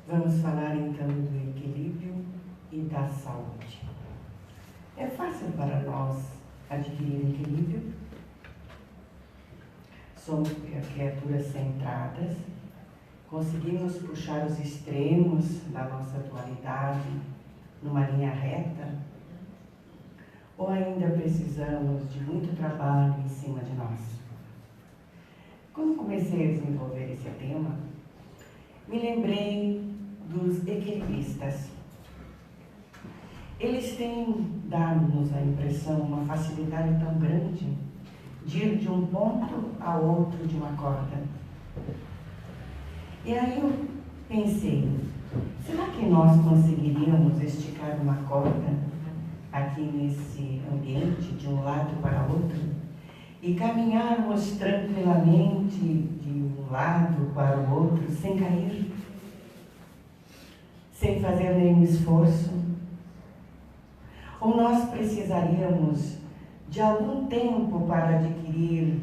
Vamos falar então do equilíbrio e da saúde. É fácil para nós adquirir equilíbrio? Somos criaturas centradas, conseguimos puxar os extremos da nossa dualidade numa linha reta? Ou ainda precisamos de muito trabalho em cima de nós? Quando comecei a desenvolver esse tema, me lembrei dos equilibristas. Eles têm dado-nos a impressão, uma facilidade tão grande de ir de um ponto a outro de uma corda. E aí eu pensei, será que nós conseguiríamos esticar uma corda aqui nesse ambiente, de um lado para outro, e caminharmos tranquilamente de um lado para o outro, sem cair, sem fazer nenhum esforço? Ou nós precisaríamos de algum tempo para adquirir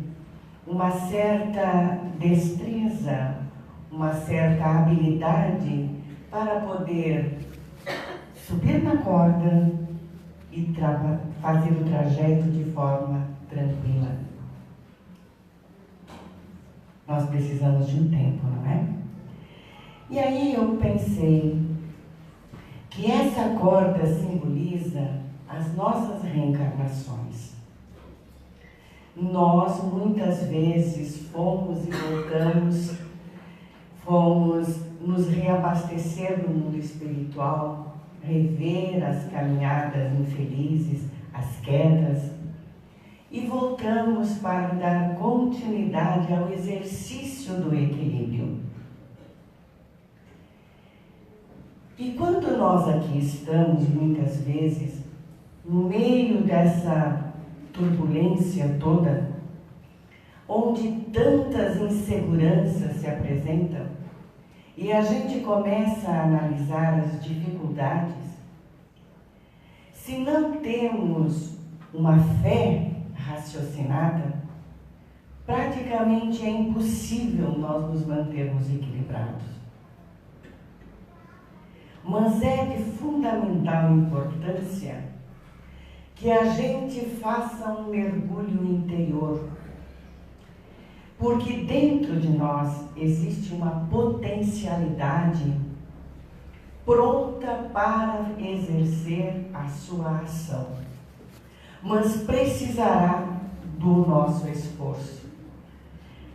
uma certa destreza, uma certa habilidade para poder subir na corda e fazer o trajeto de forma tranquila? Nós precisamos de um tempo, não é? E aí eu pensei que essa corda simboliza as nossas reencarnações. Nós muitas vezes fomos e voltamos, fomos nos reabastecer no mundo espiritual, rever as caminhadas infelizes, as quedas, e voltamos para dar continuidade ao exercício do equilíbrio. E quando nós aqui estamos, muitas vezes, no meio dessa turbulência toda, onde tantas inseguranças se apresentam, e a gente começa a analisar as dificuldades, se não temos uma fé raciocinada, praticamente é impossível nós nos mantermos equilibrados. Mas é de fundamental importância que a gente faça um mergulho interior, porque dentro de nós existe uma potencialidade pronta para exercer a sua ação, mas precisará do nosso esforço,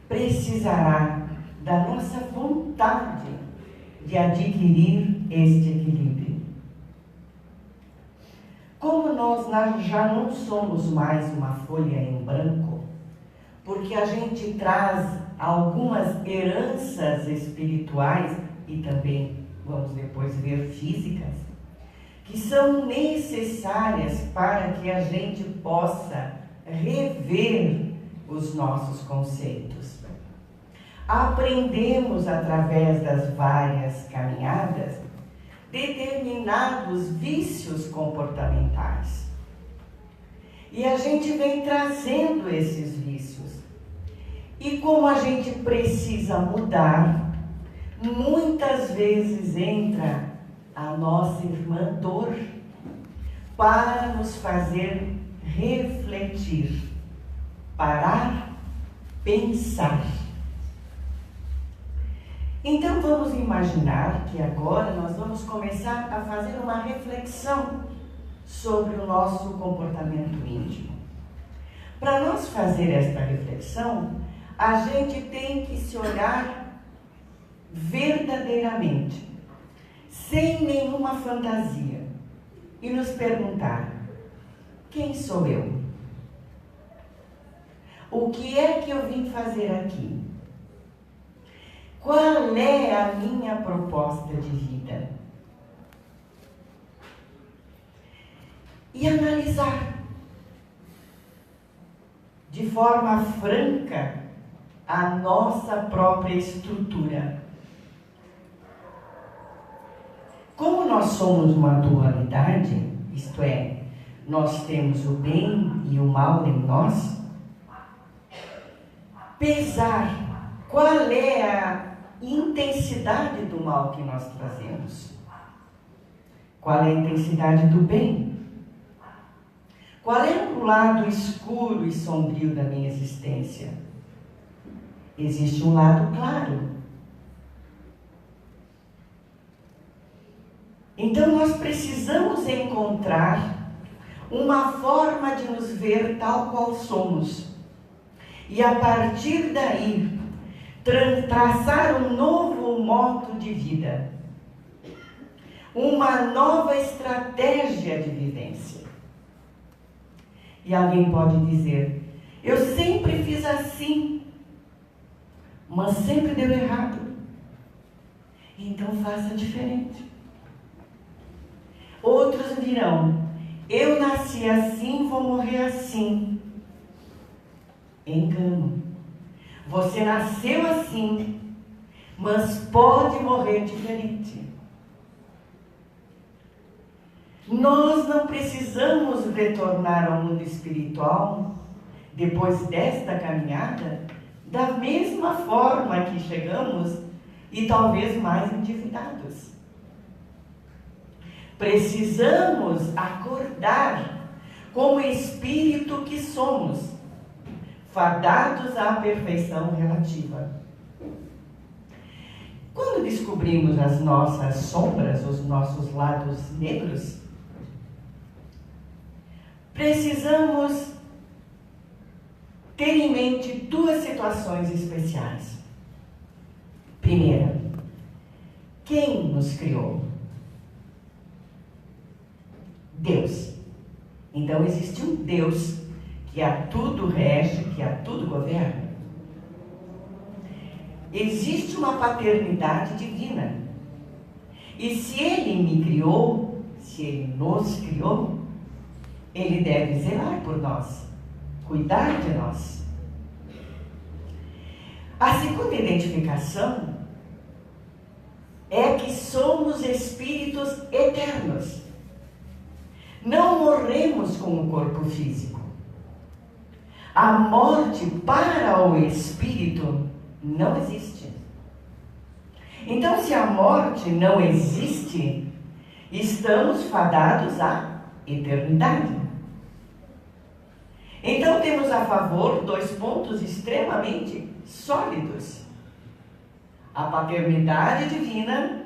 precisará da nossa vontade de adquirir este equilíbrio. Como nós já não somos mais uma folha em branco, porque a gente traz algumas heranças espirituais e também, vamos depois ver, físicas, que são necessárias para que a gente possa rever os nossos conceitos. Aprendemos através das várias caminhadas determinados vícios comportamentais. E a gente vem trazendo esses vícios. E como a gente precisa mudar, muitas vezes entra a nossa irmã dor para nos fazer refletir, parar, pensar. Então vamos imaginar que agora nós vamos começar a fazer uma reflexão sobre o nosso comportamento íntimo. Para nós fazer esta reflexão, a gente tem que se olhar verdadeiramente, sem nenhuma fantasia, e nos perguntar: quem sou eu? O que é que eu vim fazer aqui? Qual é a minha proposta de vida? E analisar de forma franca a nossa própria estrutura. Como nós somos uma dualidade, isto é, nós temos o bem e o mal em nós, pesar qual é intensidade do mal que nós trazemos? Qual é a intensidade do bem? Qual é o lado escuro e sombrio da minha existência? Existe um lado claro. Então nós precisamos encontrar uma forma de nos ver tal qual somos. E a partir daí, traçar um novo modo de vida. Uma nova estratégia de vivência. E alguém pode dizer, eu sempre fiz assim, mas sempre deu errado. Então faça diferente. Outros dirão, eu nasci assim, vou morrer assim. Engano. Você nasceu assim, mas pode morrer diferente. Nós não precisamos retornar ao mundo espiritual, depois desta caminhada, da mesma forma que chegamos e talvez mais endividados. Precisamos acordar como espírito que somos, fadados à perfeição relativa. Quando descobrimos as nossas sombras, os nossos lados negros, precisamos ter em mente duas situações especiais. Primeira, quem nos criou? Deus. Então existe um Deus que a tudo rege, que a tudo governa. Existe uma paternidade divina. E se Ele me criou, se Ele nos criou, Ele deve zelar por nós, cuidar de nós. A segunda identificação é que somos espíritos eternos. Não morremos com o corpo físico. A morte para o espírito não existe. Então, se a morte não existe, estamos fadados à eternidade. Então, temos a favor dois pontos extremamente sólidos: a paternidade divina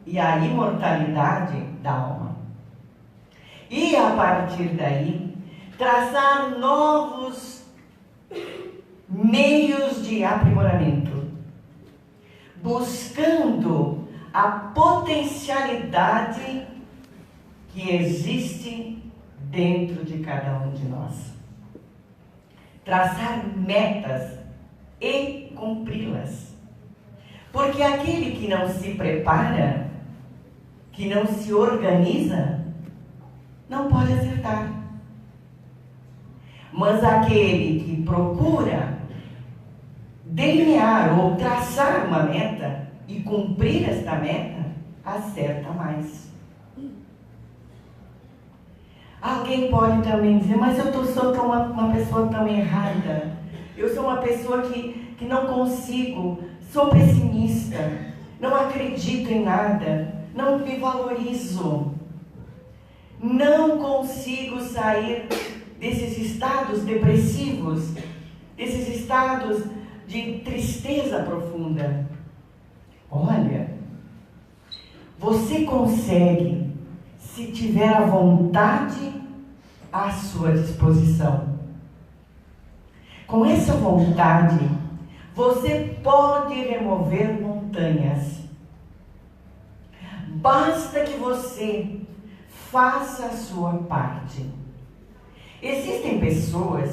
e a imortalidade da alma. E a partir daí, traçar novos meios de aprimoramento, buscando a potencialidade que existe dentro de cada um de nós. Traçar metas e cumpri-las. Porque aquele que não se prepara, que não se organiza, não pode acertar. Mas aquele que procura delinear ou traçar uma meta e cumprir esta meta, acerta mais. Alguém pode também dizer, mas eu sou uma pessoa tão errada. Eu sou uma pessoa que não consigo, sou pessimista, não acredito em nada, não me valorizo. Não consigo sair desses estados depressivos, desses estados de tristeza profunda. Olha, você consegue, se tiver a vontade à sua disposição. Com essa vontade, você pode remover montanhas. Basta que você faça a sua parte. Existem pessoas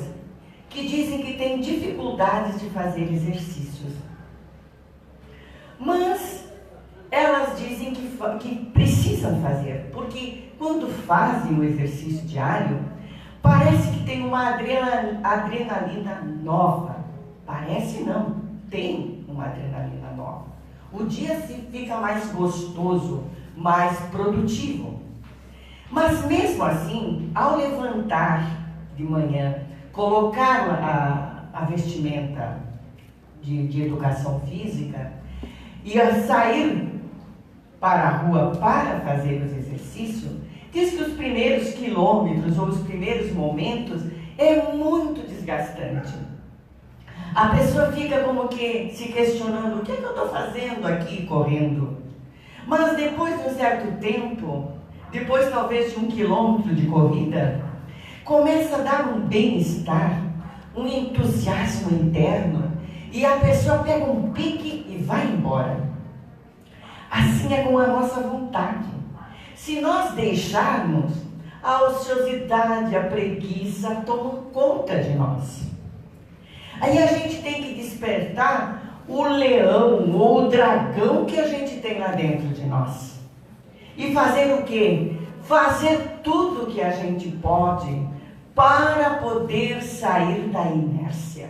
que dizem que têm dificuldades de fazer exercícios. Mas elas dizem que precisam fazer, porque quando fazem o exercício diário, parece que tem uma adrenalina nova. Parece não, tem uma adrenalina nova. O dia se fica mais gostoso, mais produtivo. Mas mesmo assim, ao levantar de manhã, colocar a vestimenta de educação física, e a sair para a rua para fazer os exercícios, diz que os primeiros quilômetros ou os primeiros momentos é muito desgastante. A pessoa fica como que se questionando: o que é que eu estou fazendo aqui correndo? Mas depois de um certo tempo, depois talvez de 1 quilômetro de corrida, começa a dar um bem-estar, um entusiasmo interno, e a pessoa pega um pique e vai embora. Assim é com a nossa vontade. Se nós deixarmos, a ociosidade, a preguiça tomam conta de nós. Aí a gente tem que despertar o leão ou o dragão que a gente tem lá dentro de nós. E fazer o quê? Fazer tudo o que a gente pode para poder sair da inércia.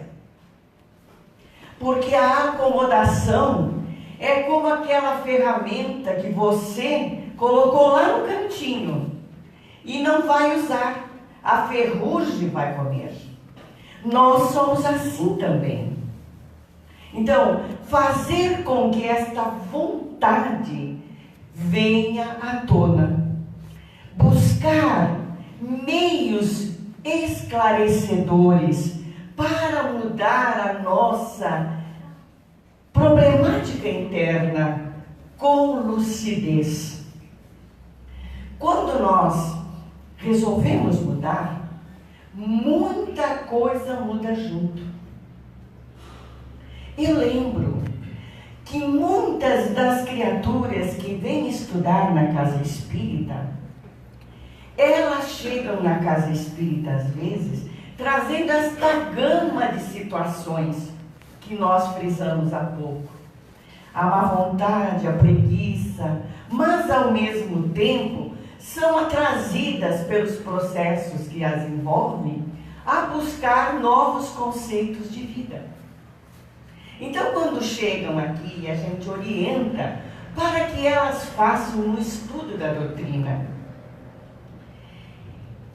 Porque a acomodação é como aquela ferramenta que você colocou lá no cantinho e não vai usar. A ferrugem vai comer. Nós somos assim também. Então, fazer com que esta vontade venha à tona. Buscar meios esclarecedores para mudar a nossa problemática interna com lucidez. Quando nós resolvemos mudar, muita coisa muda junto. Eu lembro que muitas das criaturas que vêm estudar na casa espírita, elas chegam na casa espírita às vezes trazendo esta gama de situações que nós frisamos há pouco. A má vontade, a preguiça, mas ao mesmo tempo são atrazidas pelos processos que as envolvem a buscar novos conceitos de vida. Então, quando chegam aqui, a gente orienta para que elas façam um estudo da doutrina.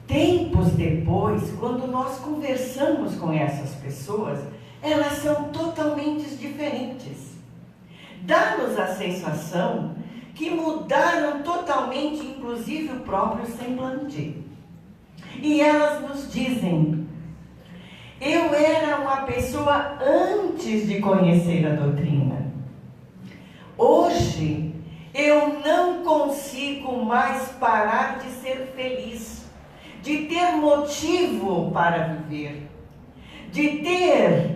Tempos depois, quando nós conversamos com essas pessoas, elas são totalmente diferentes. Dá-nos a sensação que mudaram totalmente, inclusive o próprio semblante. E elas nos dizem: eu era uma pessoa antes de conhecer a doutrina. Hoje, eu não consigo mais parar de ser feliz, de ter motivo para viver, de ter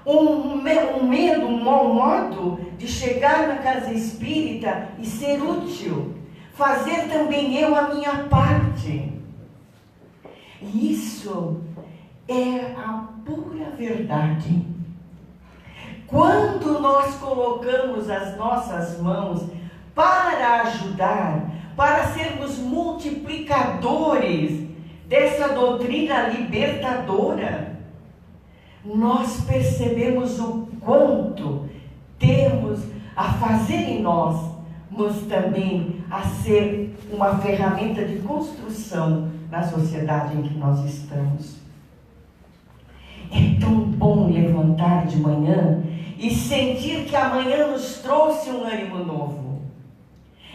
um medo, um mau modo de chegar na casa espírita e ser útil, fazer também eu a minha parte. E isso é a pura verdade. Quando nós colocamos as nossas mãos para ajudar, para sermos multiplicadores dessa doutrina libertadora, nós percebemos o quanto temos a fazer em nós, mas também a ser uma ferramenta de construção na sociedade em que nós estamos. É tão bom levantar de manhã e sentir que amanhã nos trouxe um ânimo novo.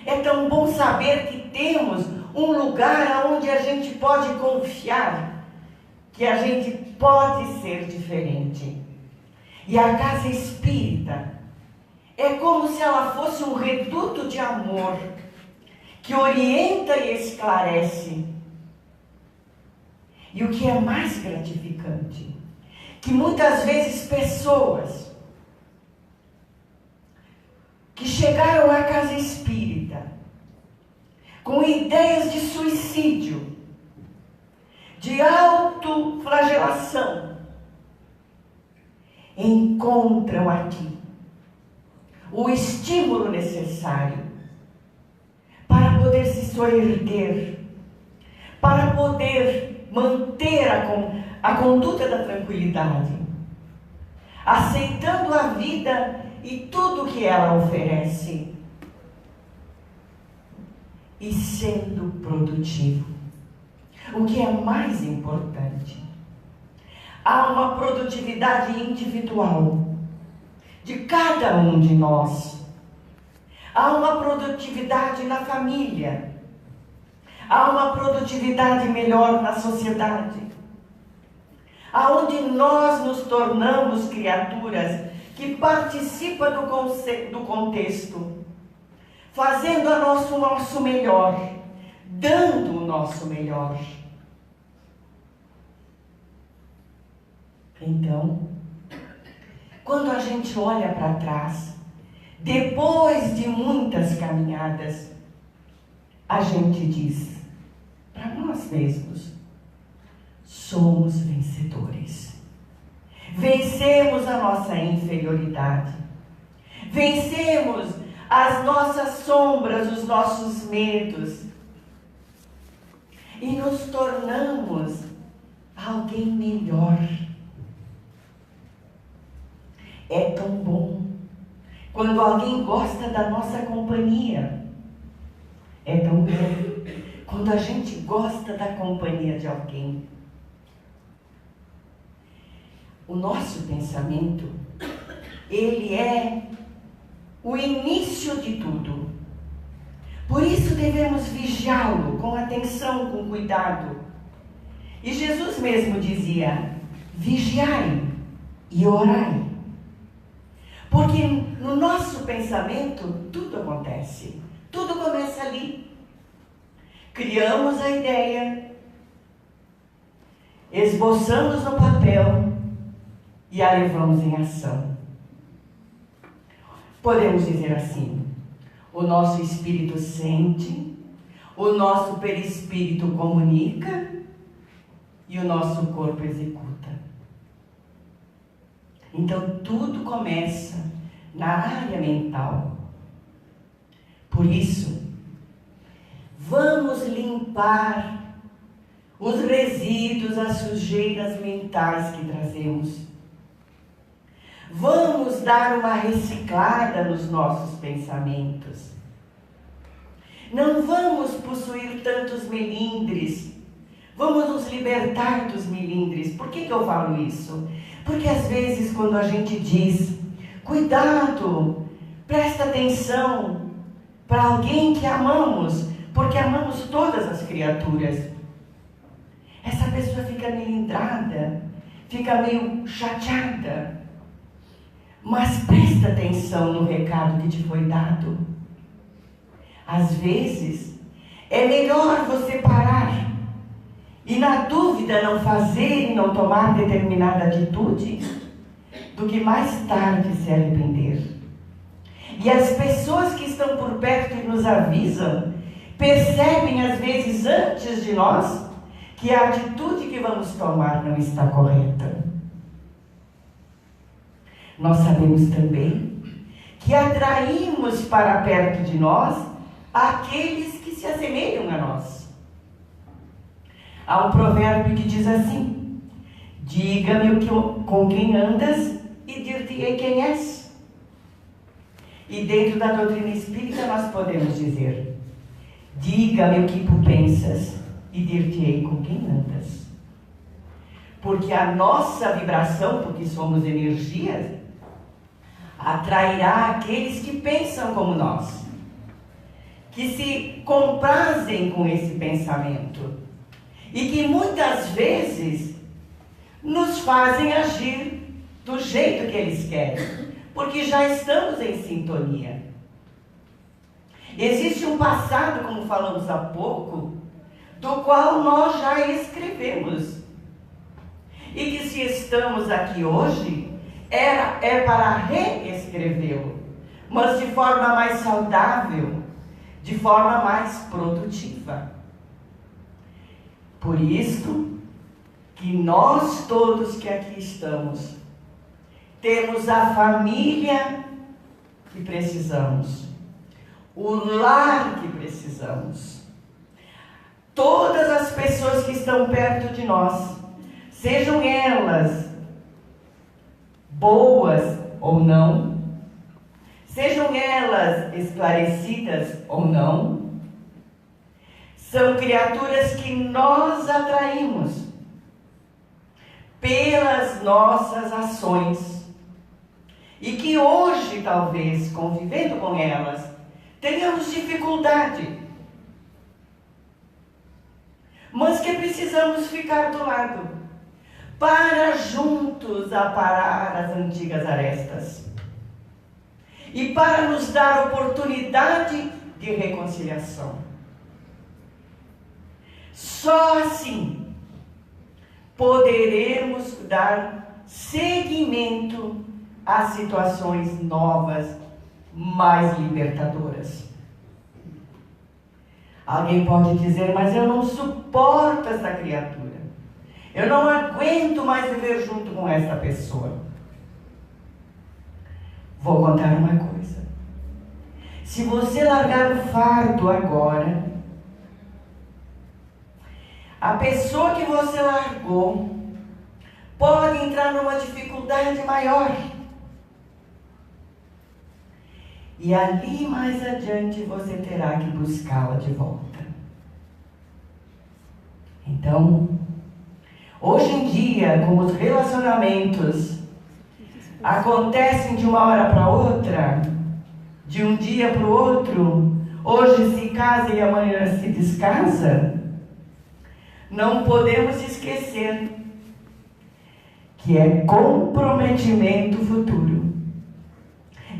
É tão bom saber que temos um lugar onde a gente pode confiar, que a gente pode ser diferente. E a casa espírita é como se ela fosse um reduto de amor que orienta e esclarece. E o que é mais gratificante, que muitas vezes pessoas que chegaram à casa espírita com ideias de suicídio, de autoflagelação, encontram aqui o estímulo necessário para poder se soerguer, para poder manter a conduta da tranquilidade, aceitando a vida e tudo que ela oferece, e sendo produtivo. O que é mais importante, há uma produtividade individual de cada um de nós, Há uma produtividade na família. Há uma produtividade melhor na sociedade. Aonde nós nos tornamos criaturas que participam do contexto, fazendo o nosso melhor, dando o nosso melhor. Então, quando a gente olha para trás, depois de muitas caminhadas, a gente diz para nós mesmos: somos vencedores. Vencemos a nossa inferioridade. Vencemos as nossas sombras, os nossos medos. E nos tornamos alguém melhor. É tão bom quando alguém gosta da nossa companhia. É tão bom quando a gente gosta da companhia de alguém. O nosso pensamento, ele é o início de tudo. Por isso devemos vigiá-lo com atenção, com cuidado. E Jesus mesmo dizia: vigiai e orai. Porque no nosso pensamento tudo acontece. Tudo começa ali. Criamos a ideia, esboçamos no papel e a levamos em ação. Podemos dizer assim: o nosso espírito sente, o nosso perispírito comunica e o nosso corpo executa. Então tudo começa na área mental. Por isso, vamos limpar os resíduos, as sujeiras mentais que trazemos. Vamos dar uma reciclada nos nossos pensamentos. Não vamos possuir tantos melindres. Vamos nos libertar dos melindres. Por que eu falo isso? Porque às vezes quando a gente diz: cuidado, presta atenção para alguém que amamos, porque amamos todas as criaturas, essa pessoa fica melindrada, fica meio chateada. Mas presta atenção no recado que te foi dado. Às vezes, é melhor você parar e, na dúvida, não fazer e não tomar determinada atitude, do que mais tarde se arrepender. E as pessoas que estão por perto e nos avisam, percebem às vezes antes de nós que a atitude que vamos tomar não está correta. Nós sabemos também que atraímos para perto de nós aqueles que se assemelham a nós. Há um provérbio que diz assim: diga-me com quem andas e dir-te-ei quem és. E dentro da doutrina espírita nós podemos dizer: diga-me o que tu pensas e dir-te-ei com quem andas. Porque a nossa vibração, porque somos energias, atrairá aqueles que pensam como nós, que se comprazem com esse pensamento e que muitas vezes nos fazem agir do jeito que eles querem, porque já estamos em sintonia. Existe um passado, como falamos há pouco, do qual nós já escrevemos, e que se estamos aqui hoje, é para reescrevê-lo, mas de forma mais saudável, de forma mais produtiva. Por isso que nós todos que aqui estamos, temos a família que precisamos, o lar que precisamos. Todas as pessoas que estão perto de nós, sejam elas boas ou não, sejam elas esclarecidas ou não, são criaturas que nós atraímos pelas nossas ações e que hoje, talvez, convivendo com elas, tenhamos dificuldade, mas que precisamos ficar do lado, para juntos aparar as antigas arestas e para nos dar oportunidade de reconciliação. Só assim poderemos dar seguimento a situações novas, mais libertadoras. Alguém pode dizer, mas eu não suporto essa criatura. Eu não aguento mais viver junto com essa pessoa. Vou contar uma coisa. Se você largar o fardo agora, a pessoa que você largou pode entrar numa dificuldade maior. E ali mais adiante você terá que buscá-la de volta. Então, hoje em dia, como os relacionamentos acontecem de uma hora para outra, de um dia para o outro, hoje se casa e amanhã se descasa, não podemos esquecer que é comprometimento futuro.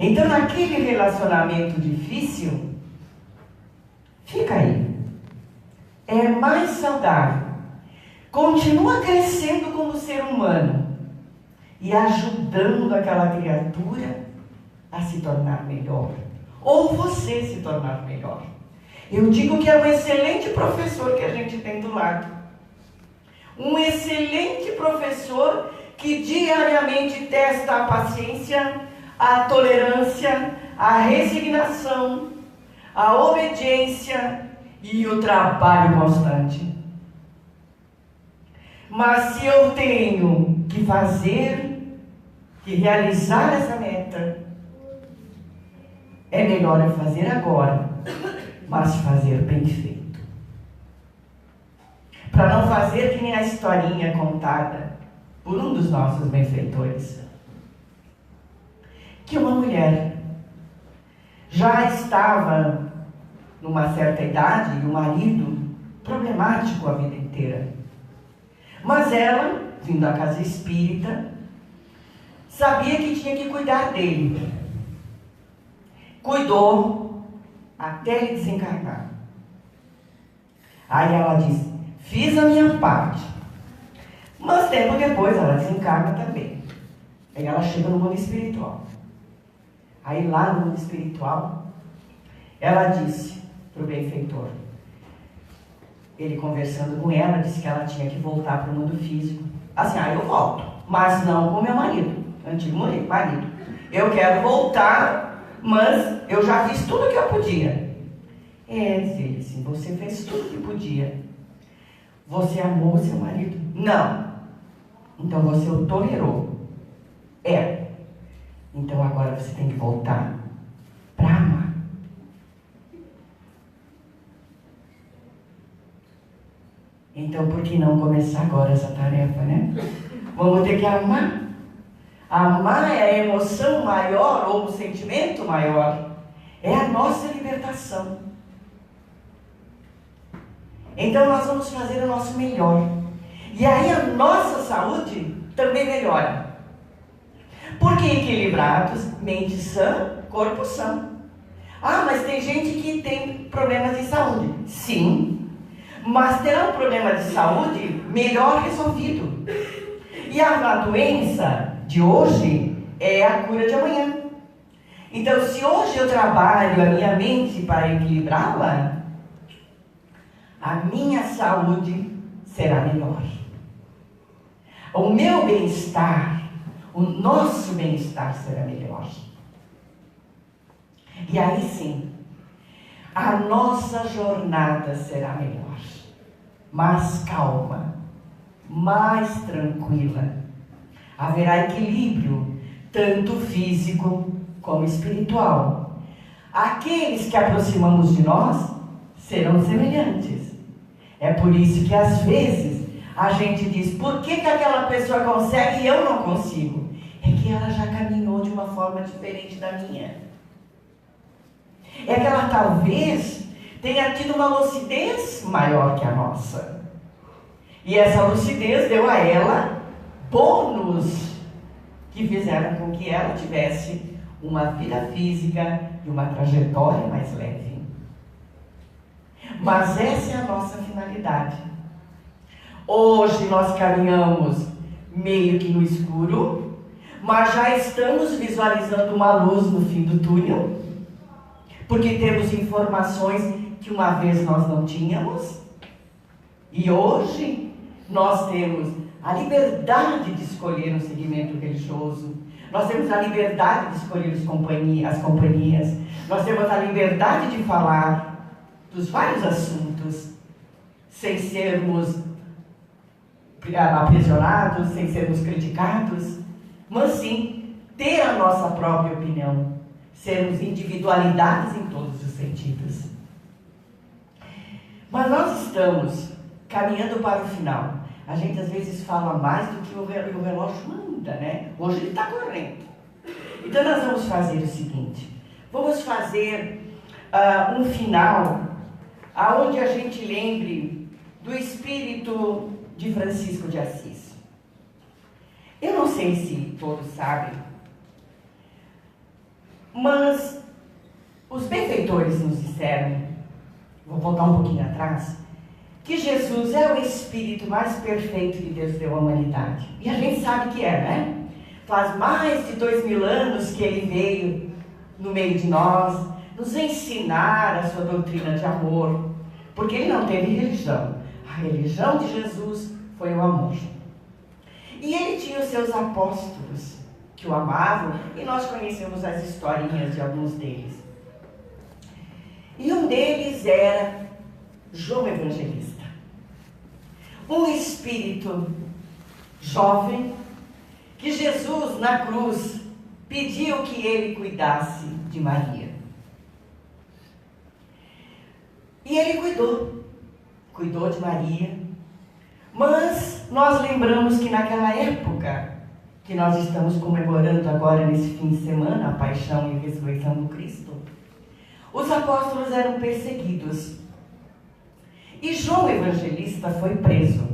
Então, naquele relacionamento difícil, fica aí. É mais saudável. Continua crescendo como ser humano e ajudando aquela criatura a se tornar melhor. Ou você se tornar melhor. Eu digo que é um excelente professor que a gente tem do lado. Um excelente professor que diariamente testa a paciência, a tolerância, a resignação, a obediência e o trabalho constante. Mas se eu tenho que fazer, que realizar essa meta, é melhor eu fazer agora, mas fazer bem feito. Para não fazer que nem a historinha contada por um dos nossos benfeitores. Que uma mulher já estava numa certa idade e o marido problemático a vida inteira. Mas ela, vindo à casa espírita, sabia que tinha que cuidar dele. Cuidou até ele desencarnar. Aí ela disse, fiz a minha parte. Mas tempo depois ela desencarna também. Aí ela chega no mundo espiritual. Aí lá no mundo espiritual, ela disse para o benfeitor, ele conversando com ela, disse que ela tinha que voltar para o mundo físico. Assim, eu volto, mas não com meu marido, antigo marido. Eu quero voltar, mas eu já fiz tudo que eu podia. Ele disse, você fez tudo que podia. Você amou seu marido? Não. Então você o tolerou. Então agora você tem que voltar para amar. Então por que não começar agora essa tarefa, né? Vamos ter que amar. Amar é a emoção maior ou o sentimento maior. É a nossa libertação. Então nós vamos fazer o nosso melhor. E aí a nossa saúde também melhora. Porque equilibrados, mente sã, corpo sã. Mas tem gente que tem problemas de saúde. Sim, mas terá um problema de saúde melhor resolvido. E a doença de hoje é a cura de amanhã. Então, se hoje eu trabalho a minha mente para equilibrá-la, a minha saúde será melhor. O meu bem-estar, o nosso bem-estar será melhor. E aí sim, a nossa jornada será melhor, mais calma, mais tranquila. Haverá equilíbrio, tanto físico como espiritual. Aqueles que aproximamos de nós serão semelhantes. É por isso que às vezes a gente diz, por que aquela pessoa consegue e eu não consigo? É que ela já caminhou de uma forma diferente da minha. É que ela talvez tenha tido uma lucidez maior que a nossa. E essa lucidez deu a ela bônus que fizeram com que ela tivesse uma vida física e uma trajetória mais leve. Mas essa é a nossa finalidade. Hoje nós caminhamos meio que no escuro, mas já estamos visualizando uma luz no fim do túnel, porque temos informações que uma vez nós não tínhamos, e hoje nós temos a liberdade de escolher um segmento religioso, nós temos a liberdade de escolher as companhias, nós temos a liberdade de falar dos vários assuntos, sem sermos aprisionados, sem sermos criticados, mas sim ter a nossa própria opinião, sermos individualidades em todos os sentidos. Mas nós estamos caminhando para o final. A gente às vezes fala mais do que o relógio manda, né? Hoje ele está correndo. Então nós vamos fazer o seguinte, vamos fazer um final aonde a gente lembre do espírito de Francisco de Assis. Eu não sei se todos sabem, mas os benfeitores nos disseram, vou voltar um pouquinho atrás, que Jesus é o espírito mais perfeito que Deus deu à humanidade. E a gente sabe que é, né? Faz mais de 2000 anos que ele veio no meio de nós, nos ensinar a sua doutrina de amor, porque ele não teve religião. A religião de Jesus foi o amor. E ele tinha os seus apóstolos que o amavam, e nós conhecemos as historinhas de alguns deles. E um deles era João Evangelista, um espírito jovem que Jesus na cruz pediu que ele cuidasse de Maria. E ele cuidou de Maria, mas nós lembramos que naquela época que nós estamos comemorando agora nesse fim de semana, a paixão e a ressurreição do Cristo, os apóstolos eram perseguidos. E João Evangelista foi preso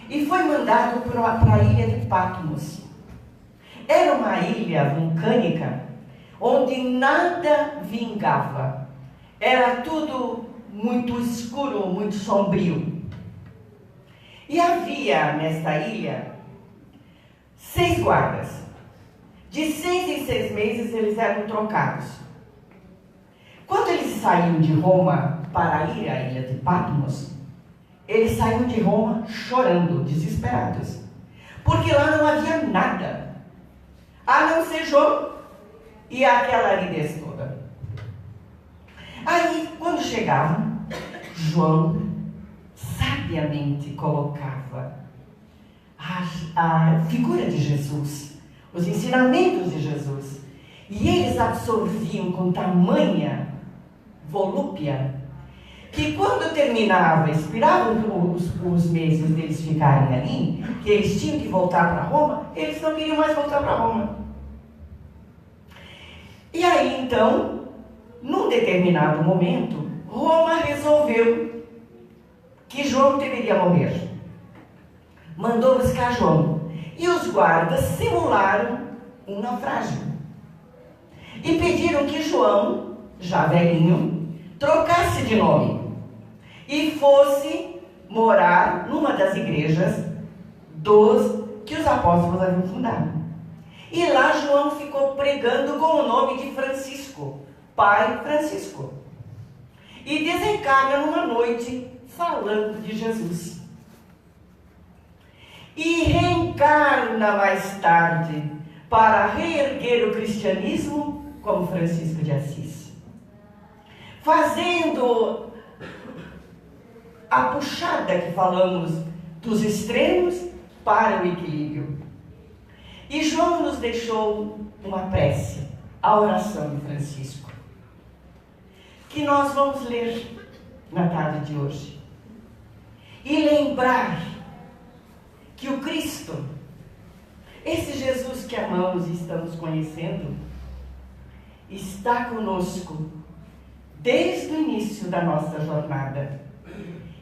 e foi mandado para a ilha de Patmos. Era uma ilha vulcânica onde nada vingava. Era tudo muito escuro, muito sombrio. E havia nesta ilha 6 guardas. De 6 em 6 meses eles eram trocados. Quando eles saíam de Roma para ir à ilha de Patmos, eles saíam de Roma chorando, desesperados, porque lá não havia nada, a não ser João e aquela aridez toda. Aí, quando chegavam, João sabiamente colocava a figura de Jesus, os ensinamentos de Jesus, e eles absorviam com tamanha volúpia, que quando terminava, expiravam os meses deles ficarem ali, que eles tinham que voltar para Roma, eles não queriam mais voltar para Roma. E aí então, num determinado momento, Roma resolveu que João deveria morrer. Mandou buscar João. E os guardas simularam um naufrágio. E pediram que João, já velhinho, trocasse de nome e fosse morar numa das igrejas que os apóstolos haviam fundado. E lá João ficou pregando com o nome de Francisco, Pai Francisco. E desencarna numa noite falando de Jesus. E reencarna mais tarde para reerguer o cristianismo como Francisco de Assis, fazendo a puxada que falamos dos extremos para o equilíbrio. E João nos deixou uma prece, a oração de Francisco, que nós vamos ler na tarde de hoje. E lembrar que o Cristo, esse Jesus que amamos e estamos conhecendo, está conosco desde o início da nossa jornada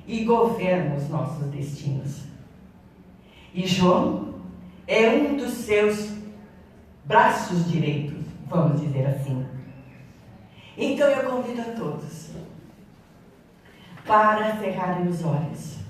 e governa os nossos destinos. E João é um dos seus braços direitos, vamos dizer assim. Então eu convido a todos para cerrarem os olhos